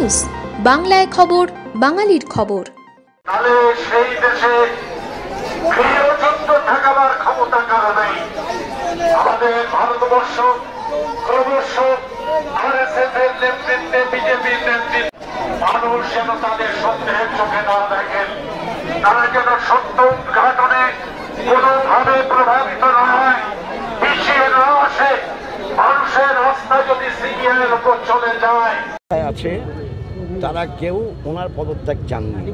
News, বাংলায় খবর, বাঙালির খবর। তাহলে সেই দেশে গৃহযুদ্ধ ঠেকাবার ক্ষমতা কারো নেই। আমাদের ভারতবর্ষ ক্রমশ আরএসএস এর নেতৃত্বে, বিজেপির নেতৃত্বে মানুষ যেন তাদের সন্দেহের চোখে না দেখেন, তারা যেন সত্য উদ্ঘাটনে কোনোভাবে প্রভাবিত না হয়, পিছিয়ে না আসে। মানুষের রাস্তা যদি সিবিআইয়ের উপর চলে যায় আছে, তারা কেউ ওনার পদত্যাগ চাননি।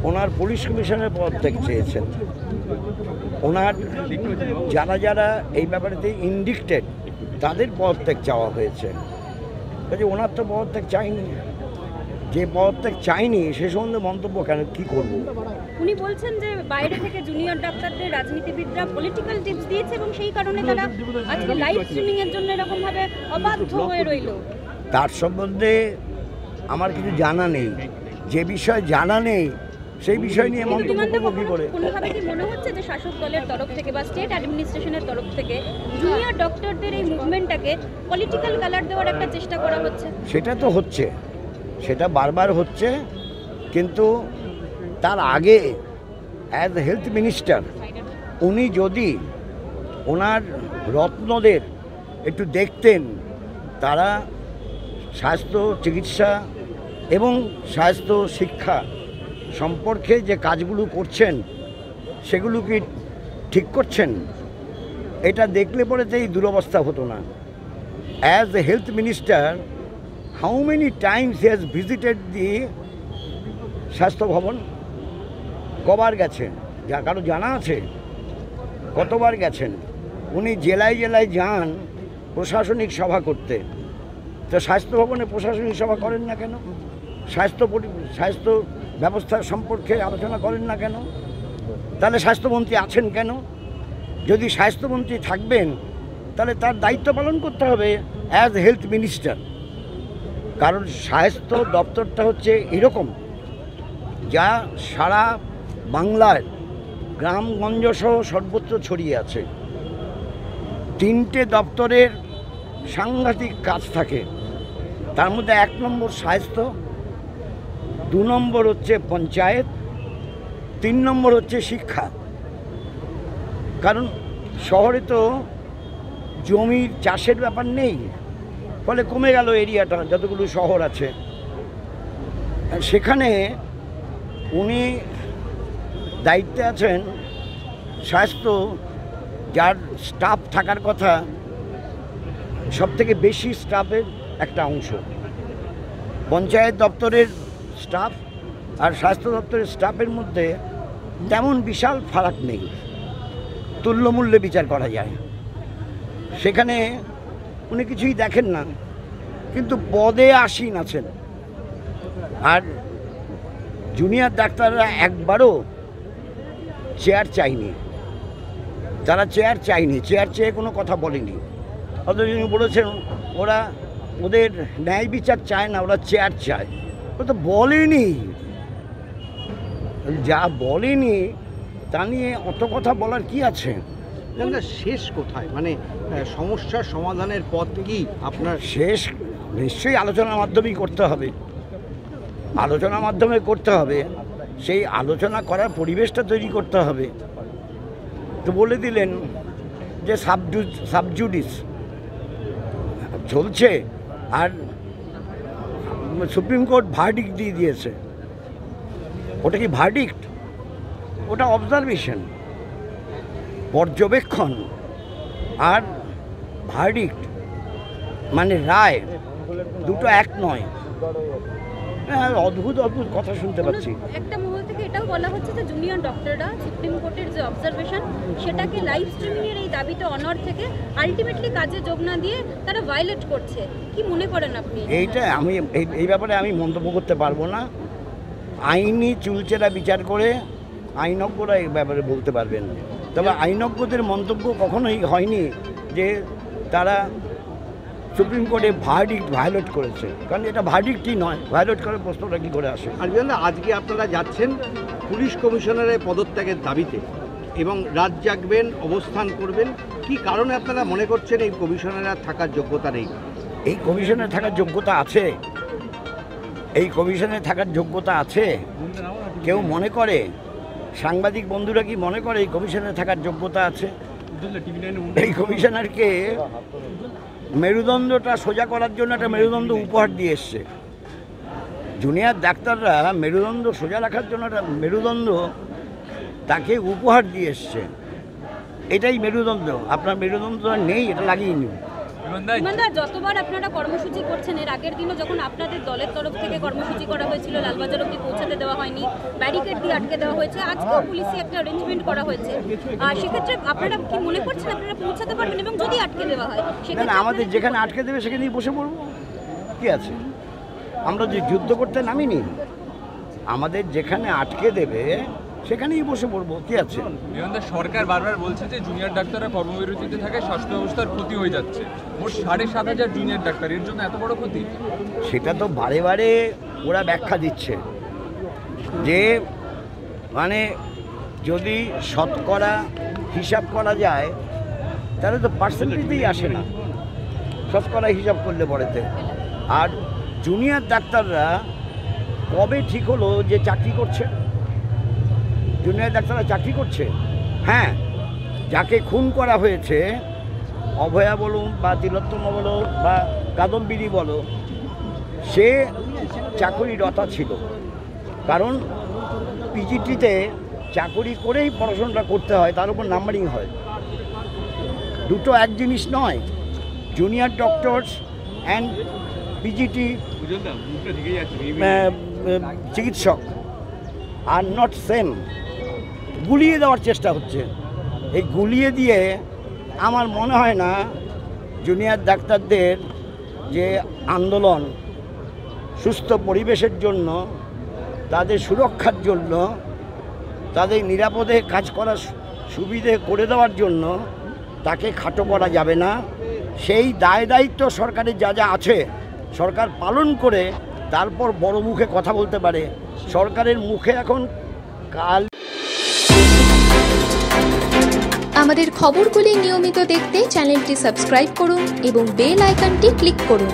ওনার পুলিশ কমিশনের পদত্যাগ চেয়েছেন। ওনার যারা যারা এই ব্যাপারেতে ইন্ডিক্টেড তাদের পদত্যাগ চাওয়া হয়েছে। কাজে ওনার তো পদত্যাগ চাইনি। যে পদত্যাগ চাইনি সে সম্বন্ধে মন্তব্য কেন কী করবো? উনি বলছেন যে বাইরে থেকে জুনিয়র ডাক্তারদের রাজনীতিবিদরা পলিটিক্যাল টিপস দিয়েছে এবং সেই কারণে তারা আজকে লাইভ স্ট্রিমিং এর জন্য এরকম ভাবে অবাধ্য হয়ে রইল। তার সম্বন্ধে আমার কিছু জানা নেই। যে বিষয় জানা নেই সেই বিষয় নিয়ে মন্তব্য করবো কী করে? কোনোভাবে কি মনে হচ্ছে যে শাসক দলের তরফ থেকে বা স্টেট অ্যাডমিনিস্ট্রেশনের তরফ থেকে জুনিয়র ডক্টরদের এই মুভমেন্টটাকে পলিটিক্যাল কালার দেওয়ার একটা চেষ্টা করা হচ্ছে? সেটা তো হচ্ছে, সেটা বারবার হচ্ছে। কিন্তু তার আগে অ্যাজ হেলথ মিনিস্টার উনি যদি ওনার রত্নদের একটু দেখতেন, তারা স্বাস্থ্য চিকিৎসা এবং স্বাস্থ্য শিক্ষা সম্পর্কে যে কাজগুলো করছেন সেগুলো কি ঠিক করছেন, এটা দেখলে পরে তো এই দুরবস্থা হতো না। As a health minister how many times he has visited the Swasthya Bhavan? কবার গেছেন? যা কারো জানা আছে? কতবার গেছেন? উনি জেলায় জেলায় যান প্রশাসনিক সভা করতে, তো স্বাস্থ্য ভবনে প্রশাসনিক সভা করেন না কেন? স্বাস্থ্য ব্যবস্থা সম্পর্কে আলোচনা করেন না কেন? তাহলে স্বাস্থ্যমন্ত্রী আছেন কেন? যদি স্বাস্থ্যমন্ত্রী থাকবেন তাহলে তার দায়িত্ব পালন করতে হবে অ্যাজ হেলথ মিনিস্টার। কারণ স্বাস্থ্য দপ্তরটা হচ্ছে এরকম যা সারা বাংলায় গ্রামগঞ্জ সহ সর্বত্র ছড়িয়ে আছে। তিনটে দপ্তরের সাংঘাতিক কাজ থাকে, তার মধ্যে 1 নম্বর স্বাস্থ্য, 2 নম্বর হচ্ছে পঞ্চায়েত, 3 নম্বর হচ্ছে শিক্ষা। কারণ শহরে তো জমির চাষের ব্যাপার নেই, ফলে কমে গেল এরিয়াটা যতগুলো শহর আছে। সেখানে উনি দায়িত্বে আছেন স্বাস্থ্য, যার স্টাফ থাকার কথা সবথেকে বেশি স্টাফের একটা অংশ। পঞ্চায়েত দপ্তরের স্টাফ আর স্বাস্থ্য দপ্তরের স্টাফের মধ্যে তেমন বিশাল ফারাক নেই, তুল্যমূল্যে বিচার করা যায়। সেখানে উনি কিছুই দেখেন না, কিন্তু পদে আসীন আছেন। আর জুনিয়র ডাক্তাররা একবারও চেয়ার চায়নি, তারা চেয়ার চায়নি, চেয়ার চেয়ে কোনো কথা বলেনি। অথচ উনি বলেছেন ওরা ওদের ন্যায় বিচার চায় না, ওরা চেয়ার চায়। ও তো বলেনি, যা বলেনি তা নিয়ে অত কথা বলার কি আছে? শেষ কোথায়, মানে সমস্যার সমাধানের পথ কি আপনার? শেষ নিশ্চয়ই আলোচনার মাধ্যমেই করতে হবে, আলোচনার মাধ্যমে করতে হবে। সেই আলোচনা করার পরিবেশটা তৈরি করতে হবে। তো বলে দিলেন যে সাবজুডিস চলছে, আর সুপ্রিম কোর্ট ভার্ডিক্ট দিয়ে দিয়েছে। ওটা কি ভার্ডিক্ট? ওটা অবজারভেশন, পর্যবেক্ষণ। আর ভার্ডিক্ট মানে রায়, দুটো এক নয়। অদ্ভুত অদ্ভুত কথা শুনতে পাচ্ছি। একটা মহল থেকে এটাও বলা হচ্ছে যে জুনিয়র ডক্টররা সুপ্রিম কোর্টের যে অবজারভেশন সেটাকে লাইভ স্ট্রিমিং এর এই দাবিতে অনর থেকে আলটিমেটলি কাজে যোগ না দিয়ে তারা ভায়োলেট করছে। কি মনে করেন আপনি? এইটা আমি এই ব্যাপারে আমি মন্তব্য করতে পারবো না। আইনি চুলচেরা বিচার করে আইনজ্ঞরা এই ব্যাপারে বলতে পারবেন। তবে আইনজ্ঞদের মন্তব্য কখনোই হয়নি যে তারা সুপ্রিম কোর্টে ভার্ডিক্ট ভায়োলেট করেছে, কারণ এটা ভার্ডিক্টই নয়, ভায়োলেট করার প্রশ্নটা কী করে আসে? আর আজকে আপনারা যাচ্ছেন পুলিশ কমিশনারের পদত্যাগের দাবিতে এবং রাত জাগবেন, অবস্থান করবেন, কি কারণে আপনারা মনে করছেন এই কমিশনারের থাকার যোগ্যতা নেই? এই কমিশনের থাকার যোগ্যতা আছে। এই কমিশনে থাকার যোগ্যতা আছে? কেউ মনে করে, সাংবাদিক বন্ধুরা কি মনে করে এই কমিশনে থাকার যোগ্যতা আছে? এই কমিশনারকে মেরুদণ্ডটা সোজা করার জন্য একটা মেরুদণ্ড উপহার দিয়ে এসছে। জুনিয়র ডাক্তাররা মেরুদণ্ড সোজা রাখার জন্য একটা মেরুদণ্ড তাকে উপহার দিয়ে এসছে। এটাই মেরুদণ্ড। আপনার মেরুদণ্ড নেই, এটা লাগিয়ে নিন। বিমানদা, যতবার আপনারা কর্মসূচি করছেন, এর আগের দিনও যখন আপনাদের দলের তরফ থেকে কর্মসূচি করা হয়েছিল, লালবাজার অব্দি পৌঁছাতে দেওয়া হয়নি, ব্যারিকেড দিয়ে আটকে দেওয়া হয়েছে, আজকেও পুলিশে একটা অ্যারেঞ্জমেন্ট করা হয়েছে। আর সেক্ষেত্রে আপনারা কি মনে করছেন আপনারা পৌঁছাতে পারবেন? এবং যদি আটকে দেওয়া হয় সেখানে আমাদের যেখানে আটকে দেবে সেখানেই বসে পড়বো, কি আছে? আমরা যে যুদ্ধ করতে নামিনি, আমাদের যেখানে আটকে দেবে সেখানেই বসে পড়বো, কি আছে? সরকার বারবার বলছে যে জুনিয়র ডাক্তাররা কর্মবিরতিতে থাকে, স্বাস্থ্য ব্যবস্থার ক্ষতি হয়ে যাচ্ছে। মোট 7,500 জুনিয়র ডাক্তার, এর জন্য এত বড় ক্ষতি? সেটা তো বারে বারে ওরা ব্যাখ্যা দিচ্ছে যে মানে যদি শতকরা হিসাব করা যায় তাহলে তো পার্সেন্টেজেই আসে না, শতকরা হিসাব করলে পরেতে। আর জুনিয়র ডাক্তাররা কবে ঠিক হলো যে চাকরি করছে? জুনিয়র ডাক্তাররা চাকরি করছে। হ্যাঁ, যাকে খুন করা হয়েছে, অভয়া বলুন বা তিলোত্তমা বলো বা কাদম্বিনী বলো, সে চাকরিরতা ছিল। কারণ পিজিটিতে চাকরি করেই পড়াশোনাটা করতে হয়, তার উপর নাম্বারিং হয়। দুটো এক জিনিস নয়। জুনিয়র ডক্টরস অ্যান্ড পিজিটি চিকিৎসক আর নট সেম। গুলিয়ে দেওয়ার চেষ্টা হচ্ছে। এই গুলিয়ে দিয়ে আমার মনে হয় না জুনিয়র ডাক্তারদের যে আন্দোলন, সুস্থ পরিবেশের জন্য, তাদের সুরক্ষার জন্য, তাদের নিরাপদে কাজ করার সুবিধে করে দেওয়ার জন্য তাকে খাটো করা যাবে না। সেই দায় দায়িত্ব সরকারের যা যা আছে সরকার পালন করে তারপর বড় মুখে কথা বলতে পারে। সরকারের মুখে এখন কাল। আমাদের খবরগুলি নিয়মিত দেখতে চ্যানেলটি সাবস্ক্রাইব করুন এবং বেল আইকনটি ক্লিক করুন।